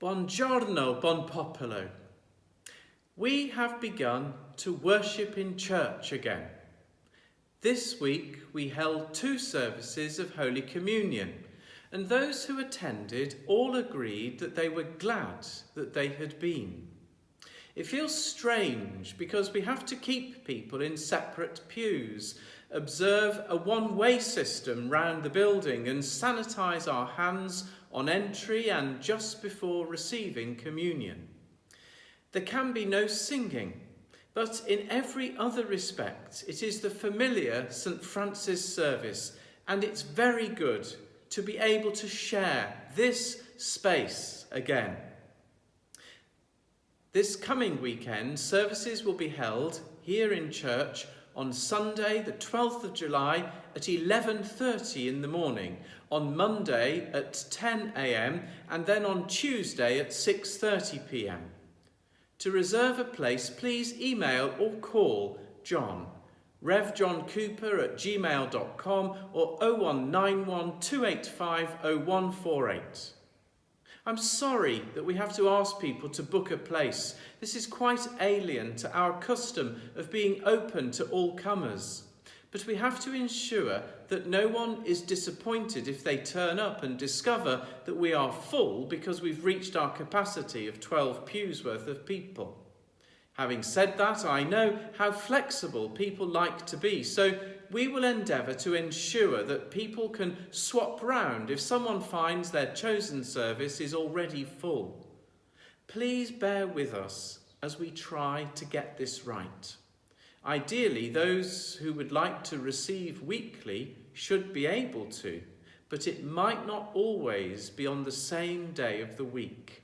Buongiorno, buon popolo. We have begun to worship in church again. This week we held 2 services of Holy Communion, and those who attended all agreed that they were glad that they had been. It feels strange because we have to keep people in separate pews, observe a one-way system round the building and sanitize our hands on entry and just before receiving communion. There can be no singing, but in every other respect it is the familiar St. Francis service, and it's very good to be able to share this space again. This coming weekend, services will be held here in church on Sunday, the 12th of July at 11:30 in the morning, on Monday at 10 a.m. and then on Tuesday at 6:30 p.m. To reserve a place, please email or call John, revjohncooper@gmail.com or 0191 285 0148. I'm sorry that we have to ask people to book a place. This is quite alien to our custom of being open to all comers. But we have to ensure that no one is disappointed if they turn up and discover that we are full because we've reached our capacity of 12 pews worth of people. Having said that, I know how flexible people like to be, so we will endeavour to ensure that people can swap round if someone finds their chosen service is already full. Please bear with us as we try to get this right. Ideally, those who would like to receive weekly should be able to, but it might not always be on the same day of the week.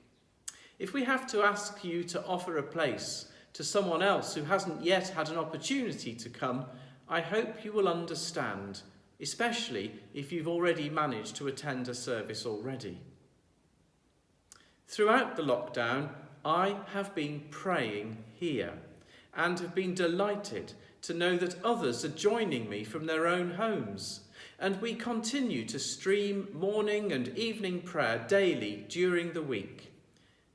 If we have to ask you to offer a place to someone else who hasn't yet had an opportunity to come, I hope you will understand, especially if you've already managed to attend a service already. Throughout the lockdown, I have been praying here and have been delighted to know that others are joining me from their own homes, and we continue to stream morning and evening prayer daily during the week.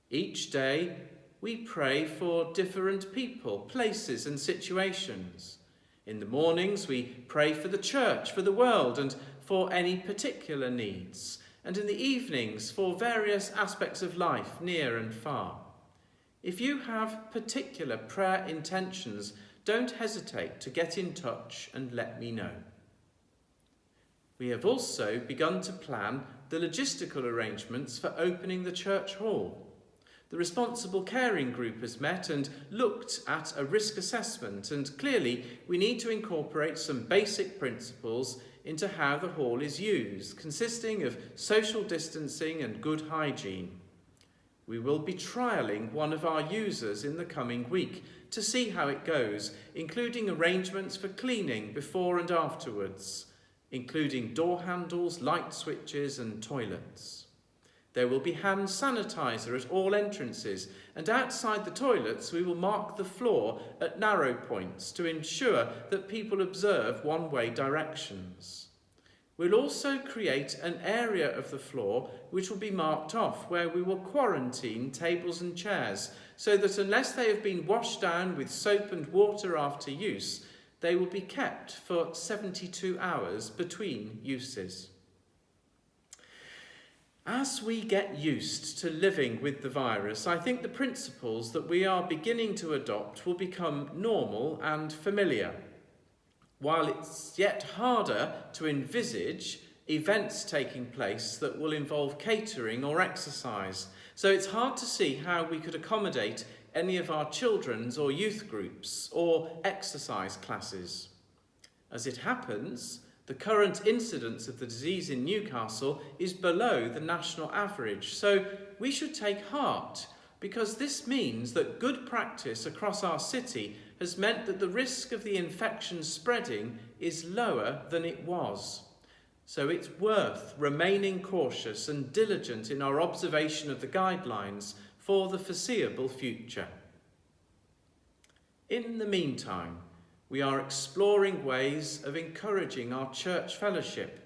Each day, we pray for different people, places and situations. In the mornings, we pray for the church, for the world, and for any particular needs. And in the evenings, for various aspects of life, near and far. If you have particular prayer intentions, don't hesitate to get in touch and let me know. We have also begun to plan the logistical arrangements for opening the church hall. The responsible caring group has met and looked at a risk assessment, and clearly we need to incorporate some basic principles into how the hall is used, consisting of social distancing and good hygiene. We will be trialling one of our users in the coming week to see how it goes, including arrangements for cleaning before and afterwards, including door handles, light switches and toilets. There will be hand sanitizer at all entrances, and outside the toilets we will mark the floor at narrow points to ensure that people observe one-way directions. We'll also create an area of the floor which will be marked off, where we will quarantine tables and chairs, so that unless they have been washed down with soap and water after use, they will be kept for 72 hours between uses. As we get used to living with the virus, I think the principles that we are beginning to adopt will become normal and familiar. While it's yet harder to envisage events taking place that will involve catering or exercise, so it's hard to see how we could accommodate any of our children's or youth groups or exercise classes. As it happens, the current incidence of the disease in Newcastle is below the national average, so we should take heart, because this means that good practice across our city has meant that the risk of the infection spreading is lower than it was. So it's worth remaining cautious and diligent in our observation of the guidelines for the foreseeable future. In the meantime, we are exploring ways of encouraging our church fellowship.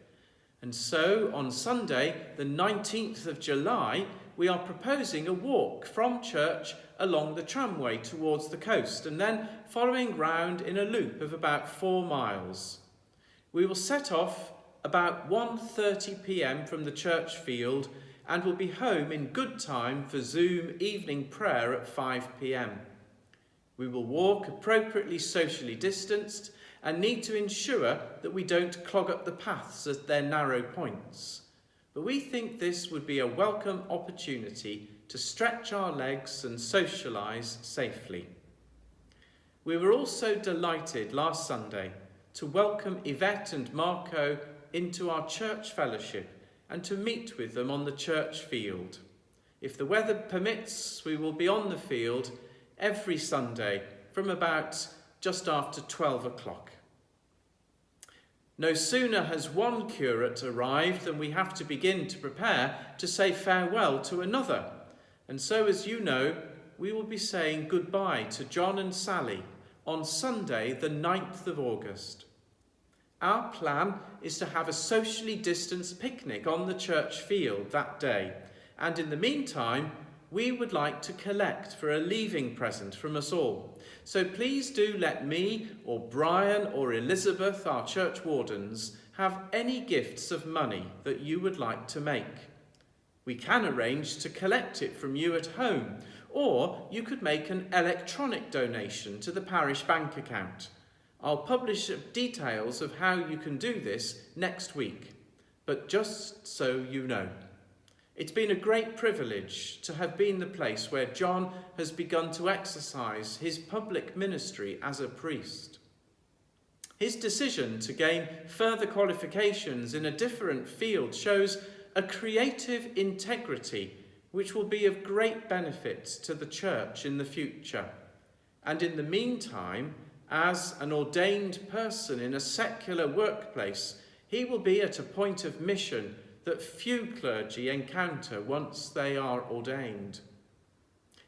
And so on Sunday, the 19th of July, we are proposing a walk from church along the tramway towards the coast and then following round in a loop of about 4 miles. We will set off about 1:30 p.m. from the church field and will be home in good time for Zoom evening prayer at 5 p.m. We will walk appropriately socially distanced and need to ensure that we don't clog up the paths at their narrow points. But we think this would be a welcome opportunity to stretch our legs and socialise safely. We were also delighted last Sunday to welcome Yvette and Marco into our church fellowship and to meet with them on the church field. If the weather permits, we will be on the field every Sunday from about just after 12 o'clock. No sooner has one curate arrived than we have to begin to prepare to say farewell to another. And so, as you know, we will be saying goodbye to John and Sally on Sunday, the 9th of August. Our plan is to have a socially distanced picnic on the church field that day, and in the meantime, we would like to collect for a leaving present from us all. So please do let me or Brian or Elizabeth, our church wardens, have any gifts of money that you would like to make. We can arrange to collect it from you at home, or you could make an electronic donation to the parish bank account. I'll publish details of how you can do this next week, but just so you know. It's been a great privilege to have been the place where John has begun to exercise his public ministry as a priest. His decision to gain further qualifications in a different field shows a creative integrity which will be of great benefit to the church in the future. And in the meantime, as an ordained person in a secular workplace, he will be at a point of mission that few clergy encounter once they are ordained.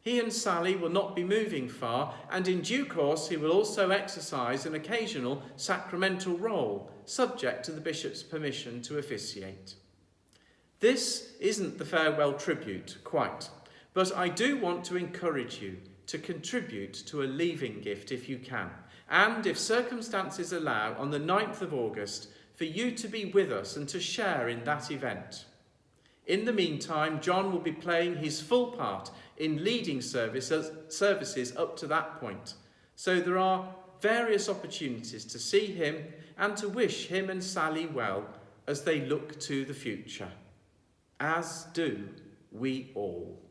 He and Sally will not be moving far, and in due course he will also exercise an occasional sacramental role, subject to the bishop's permission to officiate. This isn't the farewell tribute, quite, but I do want to encourage you to contribute to a leaving gift if you can, and if circumstances allow, on the 9th of August, for you to be with us and to share in that event. In the meantime, John will be playing his full part in leading services up to that point. So there are various opportunities to see him and to wish him and Sally well as they look to the future, as do we all.